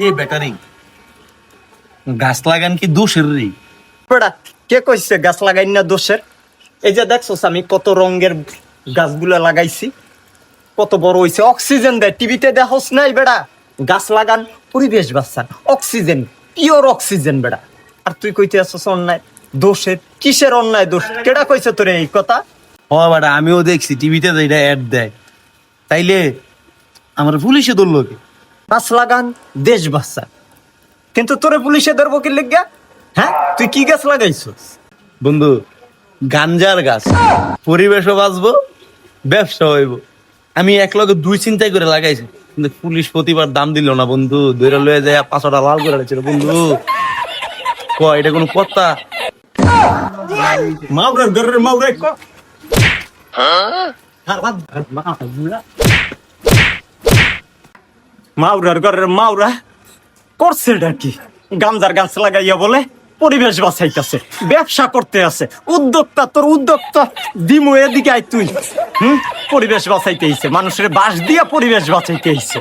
এ battery গাছ লাগান কি দোষের রে? বেড়া কে কইছে গাছ লাগাই না দোষের? এই যে দেখছোস আমি কত রঙের গাছগুলা লাগাইছি, কত বড় হইছে, অক্সিজেন দেয়। টিভিতে দেখোস নাই বেড়া? গাছ লাগান, পরিবেশ বাঁচান, অক্সিজেন, পিওর অক্সিজেন বেড়া। আর তুই কইতে আসছ অন্যায় দোষের? কিসের অন্যায় দোষ? কেডা কইছে তোরে এই কথা? ও বেটা, আমিও দেখছি টিভিতে এটা অ্যাড দেয়, তাইলে আমার পুলিশে ধরলো কে? গাছ লাগান, দেশ বাঁচান, কিন্তু তোরে পুলিশে ধরবো কি লিগা? হ্যাঁ, তুই কি গাছ লাগাইছস? বন্ধু, গাঞ্জার গাছ, পরিবেশও বাঁচবো, ব্যবসা হইব। আমি এক লগে দুই চিন্তাই করে লাগাইছি, কিন্তু পুলিশ প্রতিবার দাম দিল না বন্ধু, দৈরা লয়ে যায় 500টা লাল করে রাখছিল বন্ধু। এটা কোনো কথা? মাউরার ঘরের মাউরা মাউরার ঘরের মাউরা করছে এটা কি? গাঞ্জার গাছ লাগাইয়া বলে পরিবেশ বাঁচাইতেছে, ব্যবসা করতে আছে, উদ্যোক্তা। তোর উদ্যোক্তা দিমু এদিকে আয় তুই। পরিবেশ বাঁচাইতে হইছে, মানুষের বাস দিয়া পরিবেশ বাঁচাইতে হইছে।